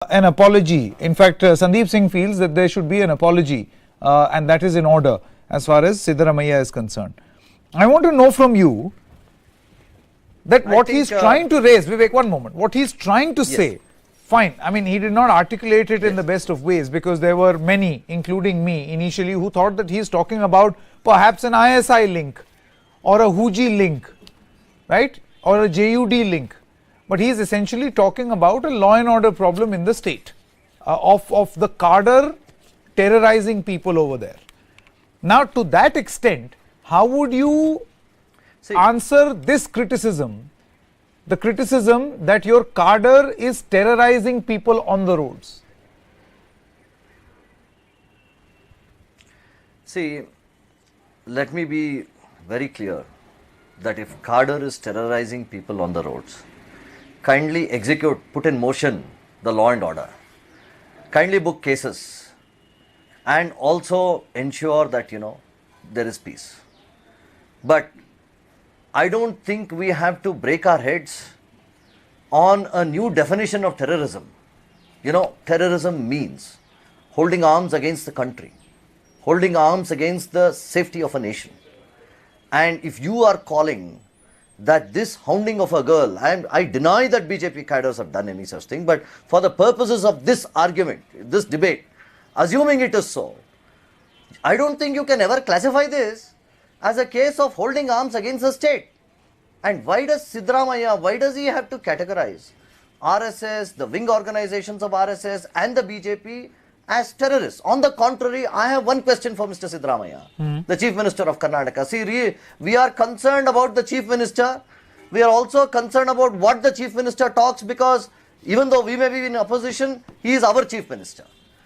an apology. In fact, Sandeep Singh feels that there should be an apology and that is in order as far as Siddaramaiah is concerned. I want to know from you that what he's trying to raise, Vivek, one moment, what he's trying to say, fine, I mean, he did not articulate it in the best of ways because there were many, including me initially, who thought that he's talking about perhaps an ISI link or a Huji link, right, or a JUD link. But he is essentially talking about a law and order problem in the state of the cadre terrorizing people over there. Now, to that extent, how would you answer this criticism, the criticism that your cadre is terrorizing people on the roads? See, let me be very clear that if cadre is terrorizing people on the roads, kindly execute, put in motion the law and order, kindly book cases and also ensure that, there is peace. But I don't think we have to break our heads on a new definition of terrorism. Terrorism means holding arms against the country, holding arms against the safety of a nation. And if you are calling that this hounding of a girl, and I deny that BJP cadres have done any such thing, but for the purposes of this argument, this debate, assuming it is so, I don't think you can ever classify this as a case of holding arms against the state. And why does Siddaramaiah, why does he have to categorize RSS, the wing organizations of RSS and the BJP as terrorists? On the contrary, I have one question for Mr. Siddaramaiah, the Chief Minister of Karnataka. See, we are concerned about the Chief Minister. We are also concerned about what the Chief Minister talks, because even though we may be in opposition, he is our Chief Minister.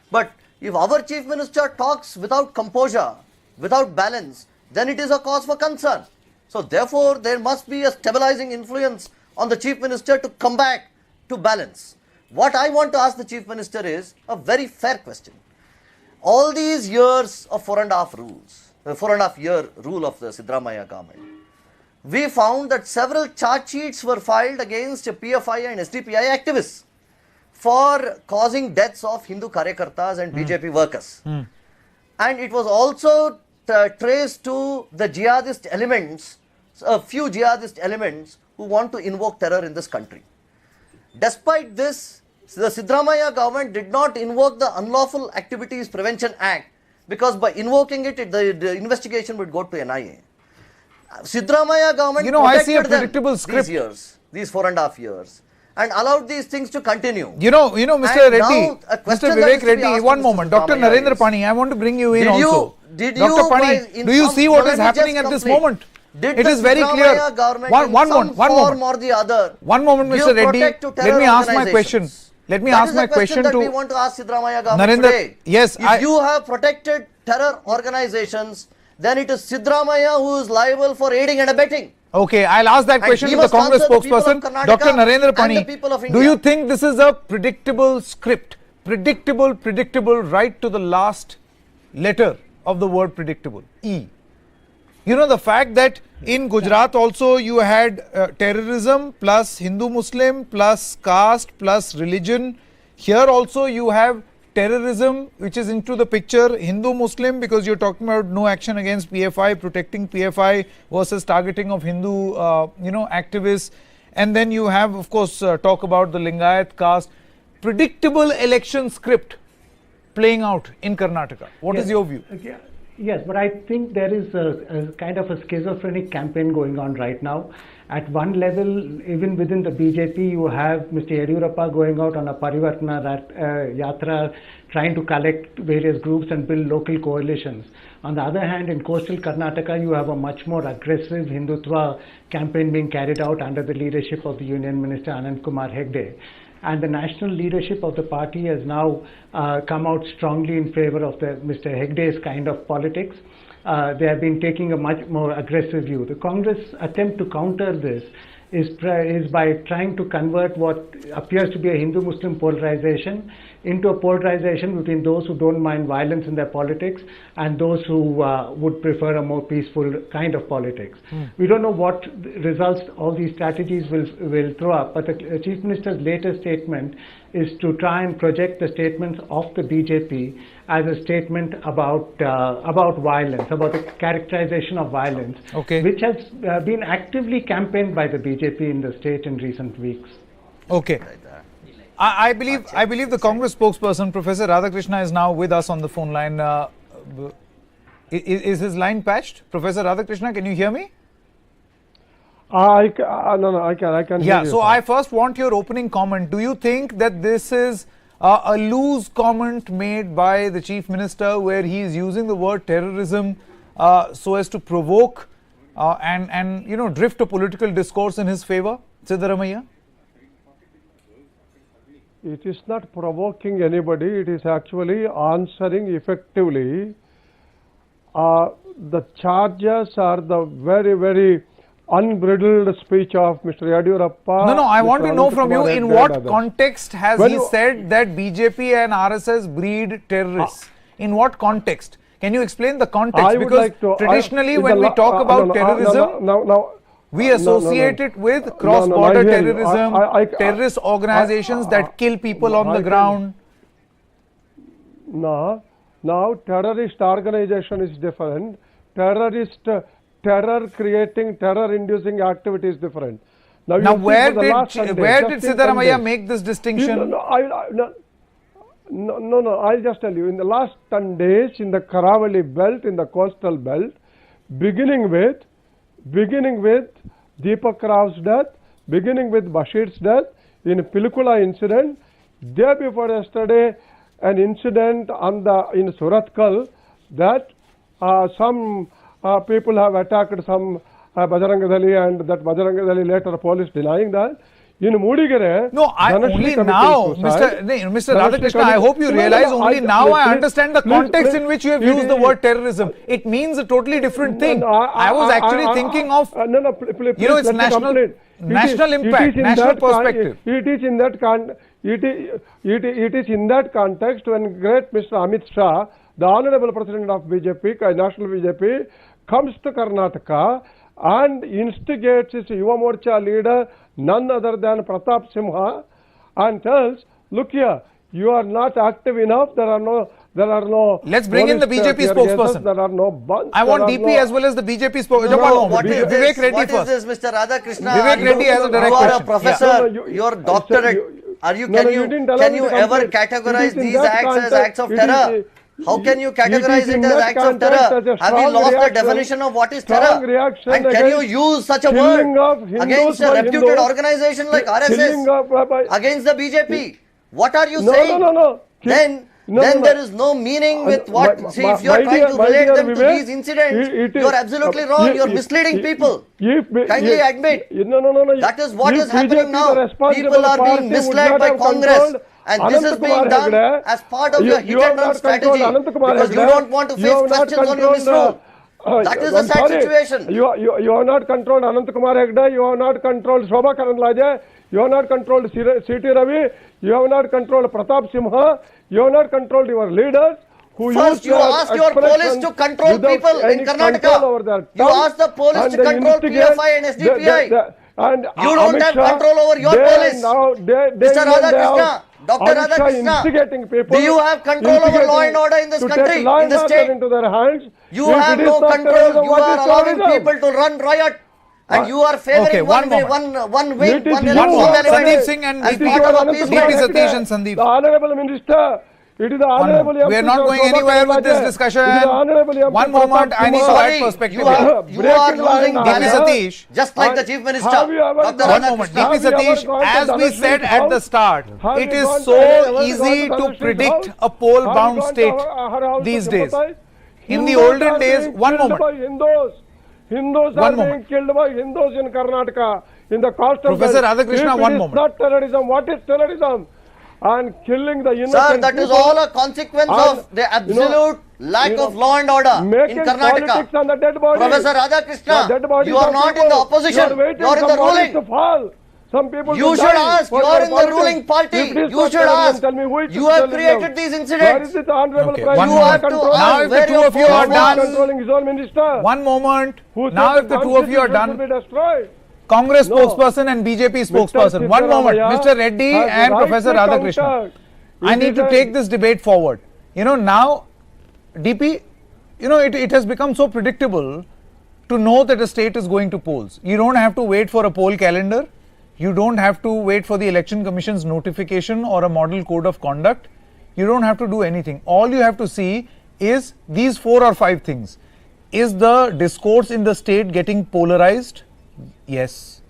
But if our Chief Minister talks without composure, without balance, then it is a cause for concern. So therefore, there must be a stabilizing influence on the Chief Minister to come back to balance. What I want to ask the Chief Minister is a very fair question. All these years of 4.5 year rule of the Siddaramaiah government, we found that several charge sheets were filed against PFI and SDPI activists for causing deaths of Hindu Karyakartas and BJP workers. And it was also traced to the jihadist elements, a few jihadist elements who want to invoke terror in this country. Despite this, the Siddaramaiah government did not invoke the Unlawful Activities Prevention Act, because by invoking it, the investigation would go to NIA. Siddaramaiah government I see a predictable script. These 4.5 years, and allowed these things to continue. Mr. Reddy, Mr. Vivek Reddy, one moment. Dr. Narendra Pani, I want to bring you in also. Dr. Pani, do you see what is happening at this moment? It is very clear. One moment, Mr. Reddy. Let me ask my question. Let me ask my question to. We want to ask Siddaramaiah government Narendra, today. yes, if you have protected terror organizations, then it is Siddaramaiah who is liable for aiding and abetting. Okay, I'll ask that question to the Congress spokesperson, Dr. Narendra Pani. Do you think this is a predictable script? Predictable right to the last letter of the word predictable, E. The fact that in Gujarat also you had terrorism plus Hindu-Muslim plus caste plus religion. Here also you have terrorism which is into the picture, Hindu-Muslim, because you're talking about no action against PFI, protecting PFI versus targeting of Hindu, activists. And then you have, of course, talk about the Lingayat caste. Predictable election script playing out in Karnataka. What is your view? Yes, but I think there is a kind of a schizophrenic campaign going on right now. At one level, even within the BJP, you have Mr. Yediyurappa going out on a Parivartana Yatra, trying to collect various groups and build local coalitions. On the other hand, in coastal Karnataka, you have a much more aggressive Hindutva campaign being carried out under the leadership of the Union Minister Anand Kumar Hegde. And the national leadership of the party has now come out strongly in favor of Mr. Hegde's kind of politics. They have been taking a much more aggressive view. The Congress attempt to counter this is by trying to convert what appears to be a Hindu-Muslim polarization into a polarization between those who don't mind violence in their politics and those who would prefer a more peaceful kind of politics. We don't know what results all these strategies will throw up, but the Chief Minister's latest statement is to try and project the statements of the BJP as a statement about violence, about the characterization of violence, which has been actively campaigned by the BJP in the state in recent weeks. Okay. I believe the Congress spokesperson, Professor Radhakrishna, is now with us on the phone line. Is his line patched? Professor Radhakrishna, can you hear me? I can hear you. So I first want your opening comment. Do you think that this is a loose comment made by the Chief Minister, where he is using the word terrorism so as to provoke and drift a political discourse in his favor, Siddaramaiah? It is not provoking anybody. It is actually answering effectively. The charges are the very, very unbridled speech of Mr. Yadurappa. No, I want to know from you, in what context has he said that BJP and RSS breed terrorists? In what context? Can you explain the context? Because traditionally when we talk about terrorism, we associate it with cross-border terrorism, terrorist organizations that kill people on the ground. Now terrorist organization is different. Terror creating, terror inducing activity is different. Now where did Siddaramaiah make this distinction? No, I'll just tell you. In the last 10 days, in the Karavali belt, in the coastal belt, beginning with Deepak Rao's death, beginning with Bashir's death, in Pilikula incident, day before yesterday, an incident in Suratkal that some people have attacked some Bajrangadali, and that Bajrangadali later police denying that. In Mudigere, only now, Mr. Radhakrishna, I hope you realize only now I understand the context in which you have used the word terrorism. It means a totally different thing. I was actually thinking of, it's national impact, national perspective. It is in that context when great Mr. Amit Shah, the Honorable President of BJP, National BJP, comes to Karnataka and instigates his Yuva Morcha leader, none other than Pratap Simha, and tells, look here, you are not active enough, there are no let's bring in the BJP spokesperson. There are no I want DP as well as the BJP spokesperson. What is this, Mr. Radhakrishna? Vivek Reddy has a direct question. You are a professor, you are doctorate. Can you ever categorize these acts as acts of terror? How can you categorize it as acts of terror? Have you lost the definition of what is terror? And can you use such a word against a reputed organization like RSS, against the BJP? What are you saying? Then there is no meaning with what. See, if you are trying to relate them to these incidents, you are absolutely wrong. You are misleading people. Kindly admit. That is what is happening now. People are being misled by Congress. And this is being done as part of your hit and run strategy, because you don't want to face questions on your misrule. That is the sad situation. You have not controlled Anant Kumar Hegde, you have not controlled Shobha Karanlaje, you have not controlled C.T. Ravi, you have not controlled Pratap Simha, you have not controlled your leaders. First, you ask your police to control people in Karnataka. You ask the police to control PFI and SDPI. And you don't have control over your police. Mr. Radhakrishna, Dr. Radhakrishna, do you have control over law and order in this country, in this state? You have no control. You are allowing people to run riot. And you are favoring one wing, one element. Sandeep Singh and DP Satish and Sandeep. The Honorable Minister. It is the Honorable We are not going anywhere with this discussion. One moment, I need to add perspective. You are losing balance, just like the Chief Minister. One moment, DP Satish, as we said at the start, it is so easy to predict a poll-bound state these days. In the olden days, one moment. Hindus are being killed by Hindus in Karnataka, in the coastal belt. Professor Radhakrishna, one moment. It is not terrorism. What is terrorism? And killing the innocent Sir, that is all a consequence of the absolute lack of law and order in Karnataka. Professor Radhakrishna, you are not in the opposition, you are in the ruling. Some people you should ask, you are in the ruling party. You should ask. You have created these incidents. Where is the Honorable Prime You have to now ask if the two of you are done, controlling his own minister. one moment, now if the two of you are done, Congress No. spokesperson and BJP spokesperson. One moment, Mr. Reddy has and Professor rightly Radhakrishnan. countered. I It need is to a- take this debate forward. Now, DP, it has become so predictable to know that a state is going to polls. You don't have to wait for a poll calendar. You don't have to wait for the Election Commission's notification or a model code of conduct. You don't have to do anything. All you have to see is these 4 or 5 things. Is the discourse in the state getting polarized? Yes.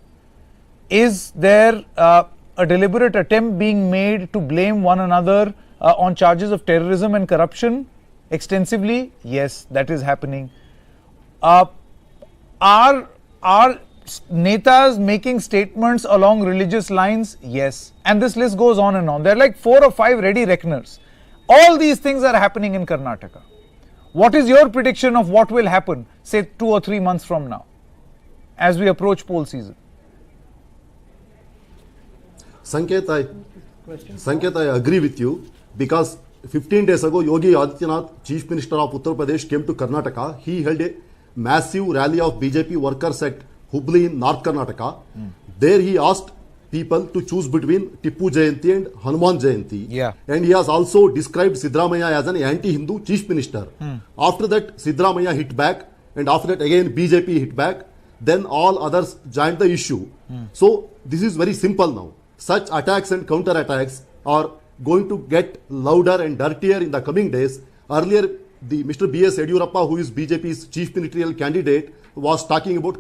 Is there a deliberate attempt being made to blame one another on charges of terrorism and corruption extensively? Yes, that is happening. Are netas making statements along religious lines? Yes. And this list goes on and on. There are like 4 or 5 ready reckoners. All these things are happening in Karnataka. What is your prediction of what will happen, say 2 or 3 months from now, as we approach poll season? Sanket, I agree with you, because 15 days ago, Yogi Adityanath, Chief Minister of Uttar Pradesh, came to Karnataka. He held a massive rally of BJP workers at Hubli in North Karnataka. There he asked people to choose between Tippu Jayanti and Hanuman Jayanti. Yeah. And he has also described Siddaramaiah as an anti-Hindu Chief Minister. After that, Siddaramaiah hit back, and after that again BJP hit back. Then all others joined the issue. So this is very simple now. Such attacks and counter-attacks are going to get louder and dirtier in the coming days. Earlier, the Mr. B.S. Yediyurappa, who is BJP's chief ministerial candidate, was talking about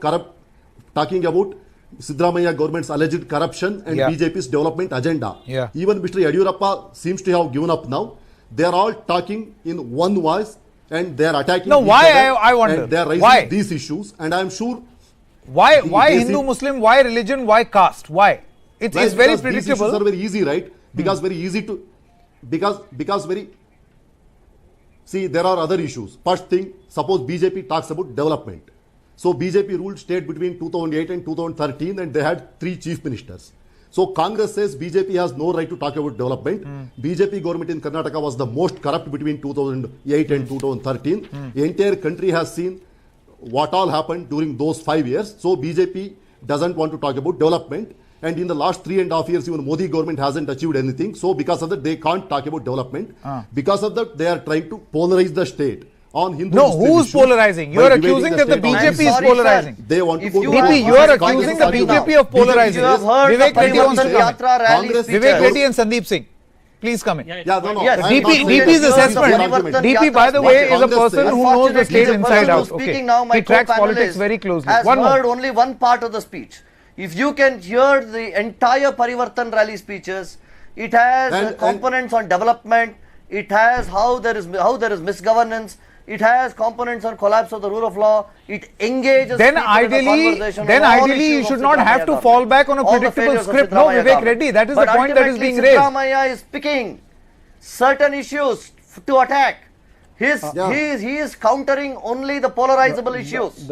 Siddaramaiah government's alleged corruption and Yeah. BJP's development agenda. Yeah. Even Mr. Yediyurappa seems to have given up now. They are all talking in one voice, and they are attacking No, each why? other, I wonder. and they are raising Why? these issues, and I am sure Why they Hindu, see- Muslim, why religion, why caste? Why? It's very because these issues predictable. are very easy, right? Because very easy to, because very, see, there are other issues. First thing, suppose BJP talks about development. So BJP ruled state between 2008 and 2013, and they had 3 chief ministers. So Congress says BJP has no right to talk about development. BJP government in Karnataka was the most corrupt between 2008 and 2013. The entire country has seen what all happened during those 5 years. So BJP doesn't want to talk about development. And in the last 3.5 years, even Modi government hasn't achieved anything. So because of that, they can't talk about development. Because of that, they are trying to polarize the state on Hindu. No, Muslim who's issues polarizing? You by are dividing accusing that the state on BJP is issues. sorry, polarizing. sir. They want to If go you to are- DP, you are Congress accusing the talking BJP now. of polarizing. You have heard Vivek the Reddy wants to Parivartan come in. Yatra rally Congress- speeches. Vivek Reddy and Sandeep Singh, please come in. Yeah, no. Yes. I'm DP, not saying DP's that. assessment. Parivartan DP, Yatra by the way, is a Congress person says- who knows the state Unfortunately, the inside person out. who's Okay. speaking now, my He tracks co-panelist, politics very closely. has One heard more. only one part of the speech. If you can hear the entire Parivartan rally speeches, it has And- components on development. It has how there is misgovernance. It has components on collapse of the rule of law. It engages Then people in a ideally, conversation on all you issues should of not have Siddaramaiah to fall government. back on a All the predictable failures of script. No, Siddaramaiah Vivek government. Reddy, that is But the point that is ultimately being raised. Siddaramaiah is picking certain issues to attack. He is countering only the polarizable issues.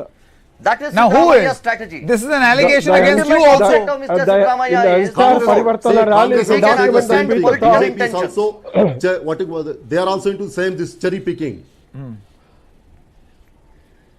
That is Now who Siddaramaiah's is? strategy. This is an allegation The against you ultimate also. object of Mr. Siddaramaiah the is entire also- Parivartana rally is They a can document understand and political people BJP is intentions. also, they are also into same this cherry picking.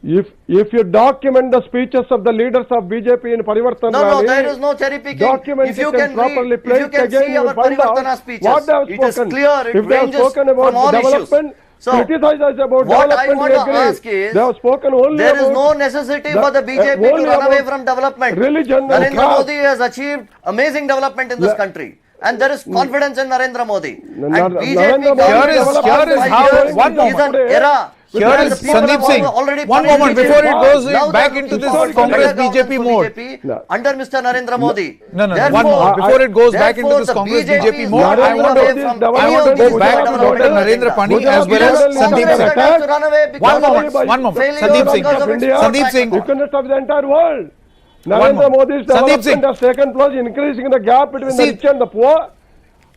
If you document the speeches of the leaders of BJP in Parivartan No, rally, there is no cherry picking. document If you it and can properly read, if you place can again, see you will our find out Parivartana speeches, what they have it is spoken. clear, it If they have ranges spoken from about all development, issues. So, criticize us about what I development, want we to agree. ask is, They have spoken only there is about no necessity the- for the BJP to only run away about from development. religion and Narendra caste. Modi has achieved amazing development in this Le- country. And there is confidence in Narendra Modi. And Narendra BJP Modi government Here is for the how- past 5 years one is an moment. era. Here where is the people Sandeep have Singh. already One punished moment BJP. before it goes Now they back are into looking this for Congress better BJP governance for mode. BJP No. under Mr. Narendra Modi. No, Therefore- one more. Before it goes back into therefore this the Congress BJP BJP is mode, not I running want away to from go any of these back to development Dr. Narendra agenda. Pani Gujarat as well Gujarat as Sandeep Congress Singh. that has to run away because of its One moment. failure Sandeep Singh. because of its India. Sandeep Singh. track record. economists of the entire world. more. Narendra Modi's Sandeep Singh. development has taken place, increasing the gap between See- the rich and the poor.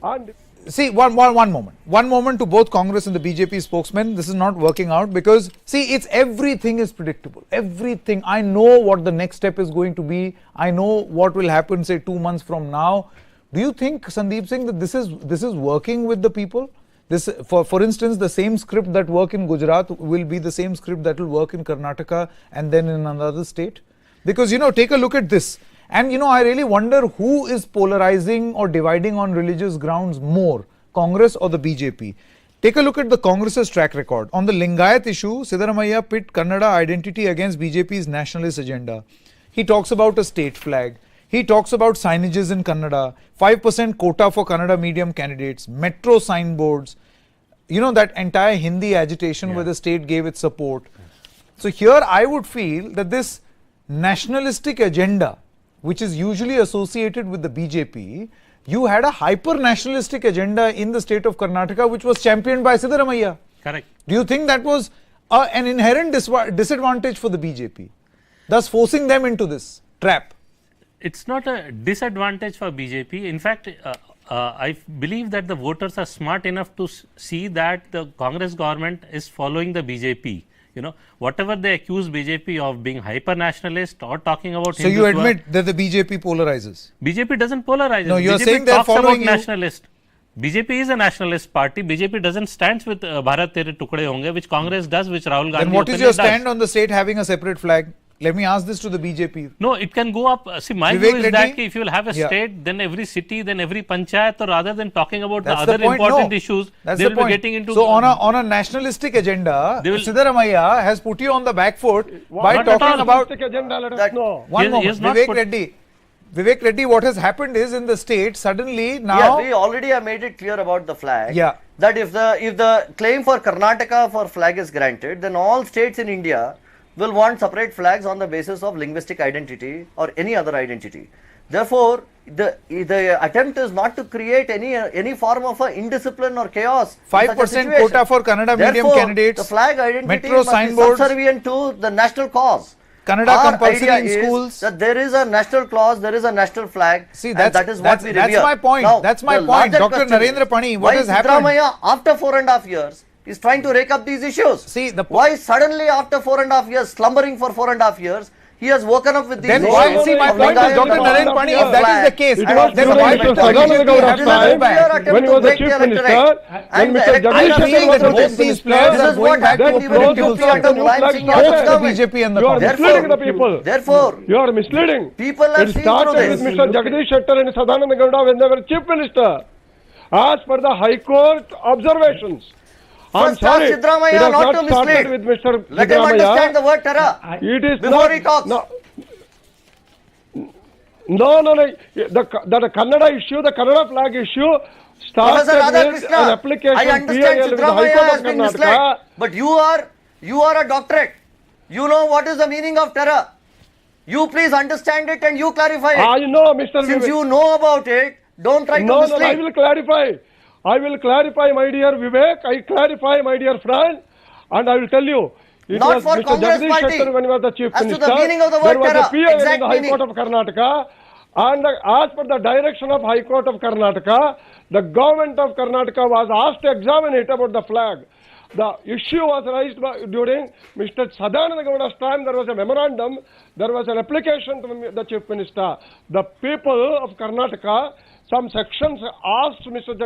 And See, one moment. One moment to both Congress and the BJP spokesmen. This is not working out because, see, it's everything is predictable. Everything. I know what the next step is going to be. I know what will happen, say, 2 months from now. Do you think, Sandeep Singh, that this is working with the people? This, for instance, the same script that work in Gujarat will be the same script that will work in Karnataka and then in another state? Because, take a look at this. And you know, I really wonder who is polarizing or dividing on religious grounds more, Congress or the BJP. Take a look at the Congress's track record. On the Lingayat issue, Siddaramaiah pit Kannada identity against BJP's nationalist agenda. He talks about a state flag. He talks about signages in Kannada, 5% quota for Kannada medium candidates, metro signboards, you know, that entire Hindi agitation where the state gave its support. So here I would feel that this nationalistic agenda, which is usually associated with the BJP, you had a hyper-nationalistic agenda in the state of Karnataka, which was championed by Siddaramaiah. Correct. Do you think that was an inherent disadvantage for the BJP, thus forcing them into this trap? It's not a disadvantage for BJP. In fact, I believe that the voters are smart enough to see that the Congress government is following the BJP. You know, whatever they accuse BJP of being hyper-nationalist or talking about So you admit that the BJP polarizes? BJP doesn't polarize. No, you are BJP saying they're talks following about nationalist. BJP is a nationalist party. BJP doesn't stand with Bharat Tere Tukde Honge, which Congress does, which Rahul Gandhi Then what is your does. stand on the state having a separate flag? Let me ask this to the BJP. No, it can go up. See, my Vivek view is that Reddy? if you will have a state, then every city, then every panchayat, or rather than talking about That's the the other point. important No, issues, that's they the will point. be getting into. So on a nationalistic agenda, They will- Siddaramaiah has put you on the back foot by Not at talking all. about agenda, let us that- know. one He has moment. not Vivek put- Reddy. Vivek Reddy, what has happened is in the state suddenly Yeah, now. we already have made it clear about the flag. Yeah. That if the claim for Karnataka for flag is granted, then all states in India will want separate flags on the basis of linguistic identity or any other identity. Therefore, the attempt is not to create any form of indiscipline or chaos. 5% quota for Kannada medium Therefore, candidates, the flag identity metro must signboards, be subservient to the national cause. Kannada Our compulsory idea in is schools. that there is a national clause, there is a national flag. See, and that's, that is what we revere. my point. Now, That's my the point. larger Dr. question Narendra is, Pani, why what has happened? Siddaramaiah, after 4.5 years, is trying to rake up these issues. See, why suddenly after 4.5 years, slumbering for 4.5 years, he has woken up with these Then issues. why? See, my of point is, Lingayat Dr. and Narendra all. Pani, if that is the case, It And was then also why during did the Mr. BJP Sadananda have to Gowda's hold time, back? when he was the chief minister, when Mr. Jagdish I'm saying that Shetty was both these players This are is what going back to a happened even in predictable UP under state. Mulayam Singh Both Yadav's the government. BJP and the You are Congress. misleading the people. Therefore, You are misleading. people have It seen started through with this. Mr. Jagdish Shetty and Sadananda Gowda when they were chief minister. As per the High Court observations. I'm First, ask sorry, it Siddaramaiah has not not to started mislead. with Mr. Let him understand the word terror. It is Before not, he talks. No. The Kannada issue, the Kannada flag issue started Professor with an Radhakrishna, application I understand PIL with the High Siddaramaiah Court has of been Karnataka. misled, but you are a doctorate. You know what is the meaning of terror. You please understand it and you clarify it. I know, Mr. Since Vivek. you know about it, don't try to No, mislead. I will clarify. I will clarify, my dear Vivek. I clarify, my dear friend, and I will tell you. It Not was for Mr. Congress Jagdish party. Shetty when he was the chief As to minister. the meaning of the There word was terror, a PIL in exact the High meaning. Court of Karnataka, and as per the direction of High Court of Karnataka, the government of Karnataka was asked to examine it about the flag. The issue was raised during Mr. Sadananda Gowda's time. There was a memorandum. There was an application to the chief minister. The people of Karnataka, some sections asked Mr.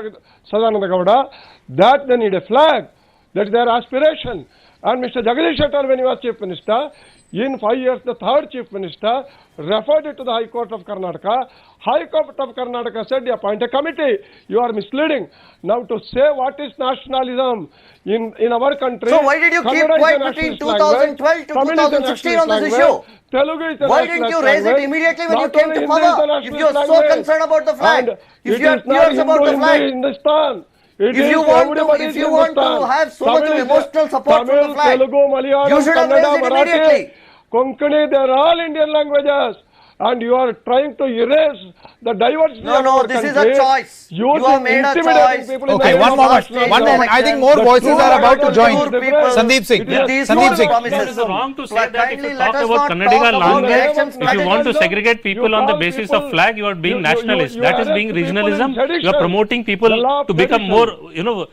Sadananda Gowda that they need a flag. That is their aspiration. And Mr. Jagdish Shetty, when he was chief minister, in 5 years, the third chief minister referred it to the High Court of Karnataka. High Court of Karnataka said, appoint a committee. You are misleading. Now to say what is nationalism in our country. So why did you keep Kannada is quiet a between nationalist language, 2012 to Tamil is a 2016 on this nationalist issue? language, Telugu is a Why didn't you nationalist raise it language. immediately when you Not came only to Hindi is a power? If nationalist you are so language, concerned about the flag, and if it you have is not fears about the Hindu flag, in Hindustan. It If is you want to- everybody if is you want to Hindustan. have so much of Tamil is- emotional support for the Tamil, flag, Telugu, Malayalam, you should have Kannada, raised it Marathi, immediately. Konkani, they are all Indian languages. And you are trying to erase the diversity No, of no, our this is country. a choice. You have made a intimidating choice. people in Okay, the one name of moment. nationalism. One moment. I think more The voices true are about to Kannada join. people- Sandeep Singh. With these Sandeep Singh. promises. It is wrong to say that if Kindly you let talk us about not Kannadiga talk about language, election if you want to strategy. segregate people You on the call basis people- of flag, you are being you nationalist. arrest That is people being in regionalism. sedition. You are promoting people The law of to become sedition. more,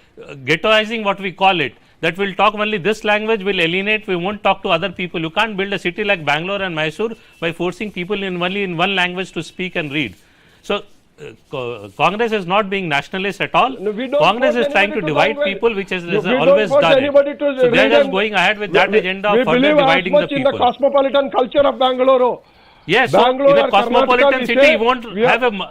ghettoizing what we call it. That will talk only this language, will alienate, we won't talk to other people. You can't build a city like Bangalore and Mysore by forcing people only in one language to speak and read. So, Congress is not being nationalist at all. No, we don't Congress force is trying to anybody to divide language. people, which has No, we don't always force done it. anybody to So, they are read just and- going ahead with that agenda we of further believe dividing as the much in the people. cosmopolitan culture of Bangalore. Yes, so in Bangalore a or cosmopolitan Karnataka, we city, say you won't we have a, we won't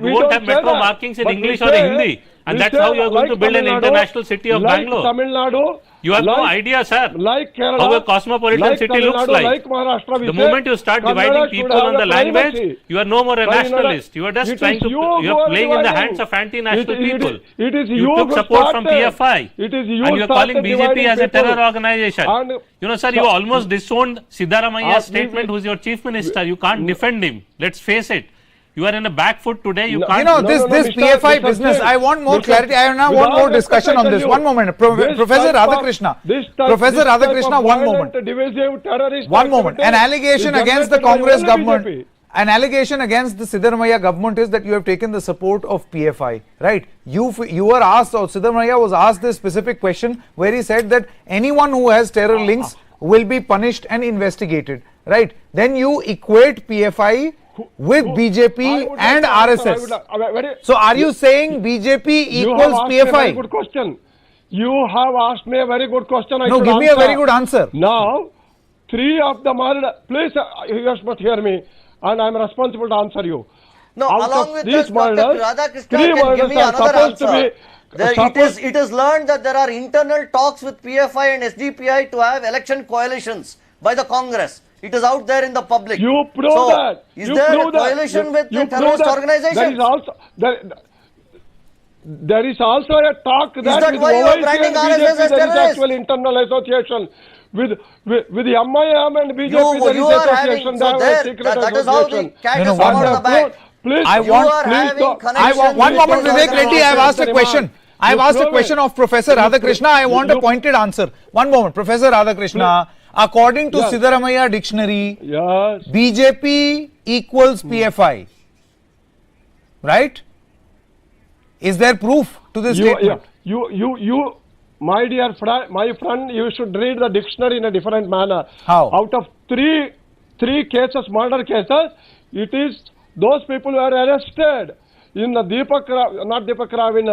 don't have say metro that. markings in But we English or say- Hindi, and we that's say how you are going to build an Tamil Nadu, international city of like Bangalore. Tamil Nadu, You have no like- idea, sir, like Kerala, how a cosmopolitan like city Tamil looks Nadu, like. Maharashtra, we The say moment you start dividing Kannada should people have on the a language, primacy. you are no more a But in nationalist. You are just it trying is to, you you who are are playing in the dividing. hands of anti-national It people. is You you took who support from started. PFI. It is you And you are calling started BJP dividing as a people. terror organization. And You know, sir, you almost disowned Siddaramaia's statement, who's your chief minister. You can't defend him. Let's face it. You are in a back foot today. You can't. You know, this Mr. PFI Mr. business, Jain, I want more Mr. clarity. I now with want all more respect, discussion I on tell this. you, One moment. this Professor type of- Radhakrishna. this Professor type of Radhakrishna, one moment. violent, divisive, terrorist One moment. An activity allegation is against the generated by Congress only government. BJP. An allegation against the Siddaramaiah government is that you have taken the support of PFI, right? You were asked, or Siddaramaiah was asked this specific question where he said that anyone who has terror links will be punished and investigated, right? Then you equate PFI with I BJP would and like to answer, RSS. So are you saying BJP You have equals asked me a very PFI? good question. You have asked me a very good question. I No, should give me a very good answer. Now, three of them are, please, you must hear me, and I am responsible to answer you. No, Out along of with these this, Dr. murders, Radhakrishna three can give murders me are another supposed to answer. be It is learned that there are internal talks with PFI and SDPI to have election coalitions by the Congress. It is out there in the public. You prove So, that. Is You there a prove that. coalition with You the terrorist prove that. organizations? There is also there is also a talk that that with why you are OIC branding and RSS BJP as there is terrorists? actual internal association. With the MIM and BJP there You is are having, association. so They have a there, secret that is how the association. cat You know, is come one out of the bag. Please, I You want- are please having don't- I want one connections moment, with Vivek the Reddy. I have asked a Demand. question. I have You asked a prove question it. of Professor You Radhakrishna. I want a you- pointed answer. One moment, Professor Radhakrishna. According to Yes. Siddaramaiah dictionary, Yes. BJP equals PFI. Right? Is there proof to this statement? You, my dear friend, you should read the dictionary in a different manner. How? Out of three cases, murder cases, it is those people who are arrested. In the Deepak Rao, not Deepak Rao, in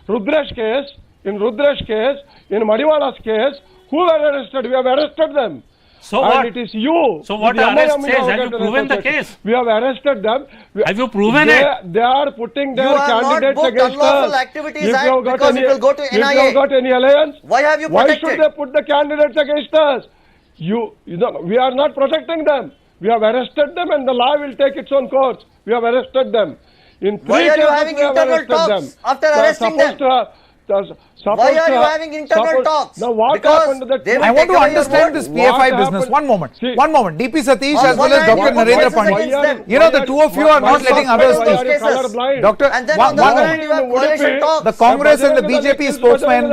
Rudrash case, in Madiwala's case, who were arrested? We have arrested them. So and what? it is you. So what with the arrest MIM says, have you organization. proven the case? We have arrested them. Have you proven they, it? They are putting their You have not candidates booked against Unlawful us. Activities If Act you have got because any, it will go to If you NIA. have got any alliance, Why have you why protected? should they put the candidates against us? You know, we are not protecting them. We have arrested them and the law will take its own course. We have arrested them. In three Why are you cases having we have internal arrested talks them. after They are arresting them? Why are you having internal talks? Now what Because happened to that? they will I want take to away your understand vote. this What PFI business. happened? One moment. See- One moment. DP Satish On as well one as hand, Dr. you put Narendra cases Pandit. against them. You know, the two of you are not letting others those speak. cases. Doctor, And then one on the other moment. hand, you have coalition talks. The Congress and the BJP spokesman.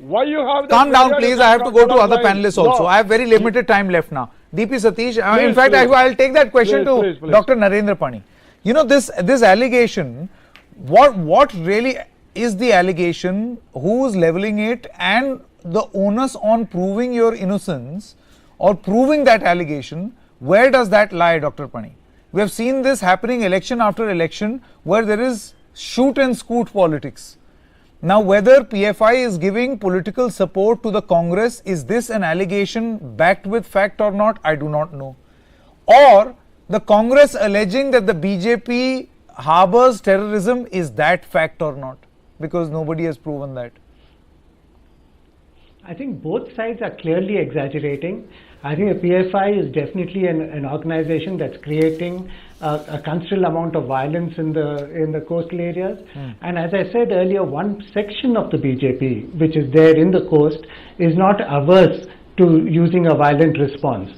Why you have that Calm down, period please. of I have to go to other line? panelists No. also. I have very limited time left now. DP Satish, in Please, fact, please. I'll take that question Please, to please. Dr. Narendra Pani. You know, this allegation, what really is the allegation, who's leveling it, and the onus on proving your innocence or proving that allegation, where does that lie, Dr. Pani? We have seen this happening election after election where there is shoot and scoot politics. Now, whether PFI is giving political support to the Congress, is this an allegation backed with fact or not? I do not know. Or the Congress alleging that the BJP harbors terrorism, is that fact or not? Because nobody has proven that. I think both sides are clearly exaggerating. I think the PFI is definitely an organization that's creating a considerable amount of violence in the coastal areas. And as I said earlier, one section of the BJP, which is there in the coast, is not averse to using a violent response.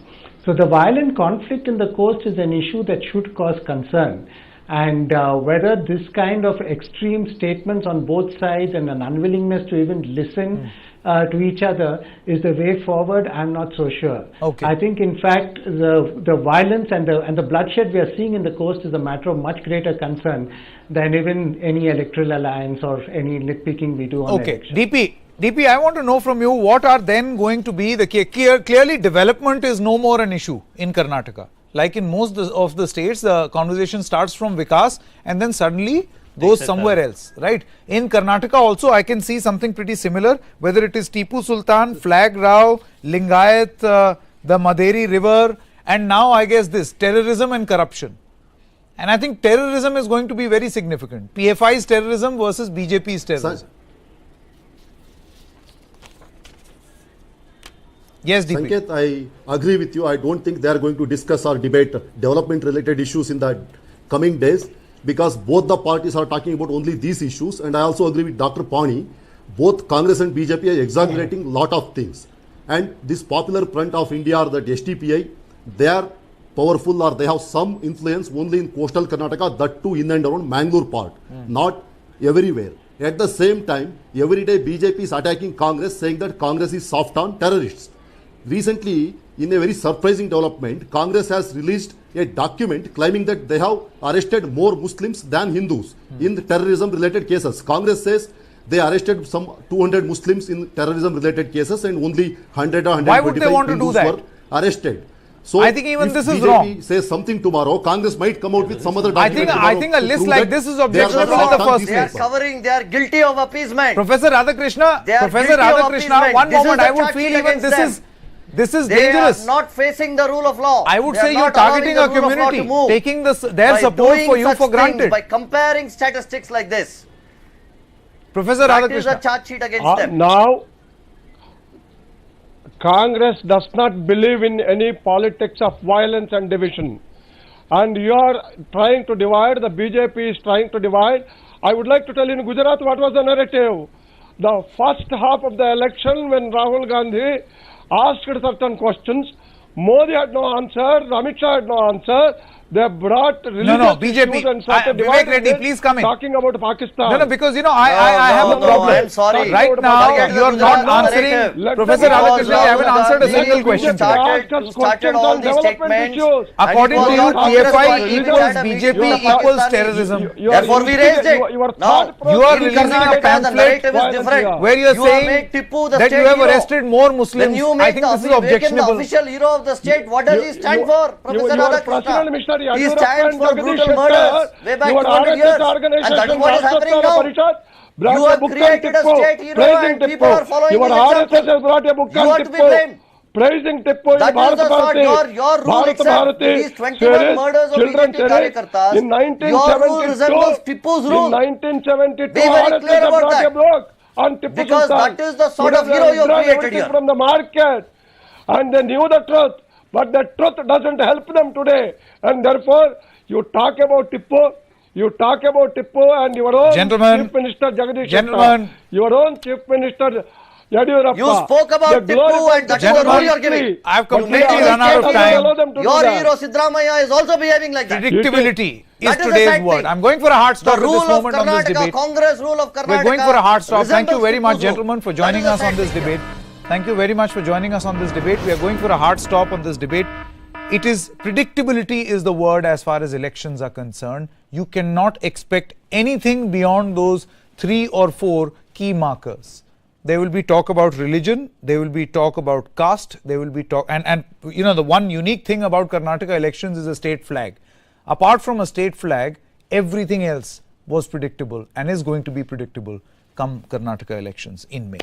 So the violent conflict in the coast is an issue that should cause concern. And whether this kind of extreme statements on both sides and an unwillingness to even listen to each other is the way forward, I'm not so sure. Okay. I think, in fact, the violence and the bloodshed we are seeing in the coast is a matter of much greater concern than even any electoral alliance or any nitpicking we do on Okay, elections. DP, I want to know from you, what are then going to be the clearly development is no more an issue in Karnataka. Like in most of the states, the conversation starts from Vikas and then suddenly goes somewhere else, right? In Karnataka also, I can see something pretty similar, whether it is Tipu Sultan, Flag Rao, Lingayat, the Maderi River, and now I guess this terrorism and corruption. And I think terrorism is going to be very significant. PFI's terrorism versus BJP's terrorism. Yes, DP. Sanket, I agree with you. I don't think they are going to discuss or debate development related issues in the coming days, because both the parties are talking about only these issues. And I also agree with Dr. Pani. Both Congress and BJP are exaggerating a lot of things. And this Popular Front of India, or that STPI, they are powerful, or they have some influence only in coastal Karnataka, that too in and around Mangalore part, not everywhere. At the same time, every day BJP is attacking Congress, saying that Congress is soft on terrorists. Recently, in a very surprising development, Congress has released a document claiming that they have arrested more Muslims than Hindus in the terrorism related cases. Congress says they arrested some 200 Muslims in terrorism related cases and only 100 or 125 Why would they want to do Hindus that? were arrested. So I think even if this is BJP wrong. says something tomorrow, Congress might come out with some other I document. think a to list prove like that this is they are objectionable not in the on first this They are place. paper. covering, they are guilty of appeasement. Professor Radhakrishna, They are Professor guilty of Radhakrishna, appeasement. one This is moment, the I would charge feel sheet even against this is They dangerous. are not facing the rule of law. I would They say are you're not allowing targeting the a rule of law to community, move. taking their By support doing for you such for things, granted. by comparing statistics like this. Professor That is a Radhakrishna. charge sheet against them. Now, Congress does not believe in any politics of violence and division. And you are trying to divide, the BJP is trying to divide. I would like to tell you in Gujarat what was the narrative. The first half of the election, when Rahul Gandhi asked certain questions, Modi had no answer, Amit Shah had no answer. They brought religious BJP. issues and started Vivek dividing Reddy, it, please come in. talking about Pakistan. No, because I have a no, problem. I'm sorry. Right now, Forget the you are not Gujarat answering. narrative. Let Professor them Radhakrishna, you all haven't Rahul answered a Gandhi, single you question. started all these statements. According to you, PFI equals BJP equals Pakistani. terrorism. Therefore, we raised it. Now, You are in releasing a Karnataka, the pamphlet narrative is different. where you are You have saying made Tipu the that state you have hero. arrested more When Muslims. you I make think this is make him the objectionable. official hero of the state, what does he stand for, Professor your personal Radhakrishna? Mr. He Yadurappa stands and for Jagdish brutal Shetty, murders way back your 200 RSS years. And organization, that is what is happening Rashtrapati now. Parishad, brought You a have book on created a Tipu, state hero praising and people Tipu. are following Your his RSS example. has brought a book You on are to be Tipu, blamed. praising Tipu in That is Bharat the sort, Bharati. your rule Bharat itself, Bharati these 21 series, murders of children BJP series. Karyakartas, In your rule 1972, resembles Tipu's rule. in 1972, Be very RSS clear has about brought a that. book on Tipu Because Sultan. that is the sort Today of they hero you have withdrawn created everything here. from the market, and they knew the truth, but the truth doesn't help them today, and therefore you talk about Tipu, and your own Gentlemen, Chief Minister Jagdish gentlemen. Shetty, your own Chief Minister Yadurappa. You spoke about They Tipu glorified and that Tipu is the rule you are completely. giving. I have You completely made run the out of state time. Allow them to do Your that. hero Siddaramaiah is also behaving like that. Predictability is That is the today's sad word. thing. I'm going for a hard The stop at rule this of moment on this Karnataka, debate. Congress rule of Karnataka. We're going for a hard stop. Thank you resembles very much, Tipu's rule. gentlemen, for That joining is the us on sad this thing. debate. Thank you very much for joining us on this debate. We are going for a hard stop on this debate. It is predictability is the word as far as elections are concerned. You cannot expect anything beyond those 3 or 4 key markers. There will be talk about religion, there will be talk about caste, there will be talk and the one unique thing about Karnataka elections is a state flag. Apart from a state flag, everything else was predictable and is going to be predictable come Karnataka elections in May.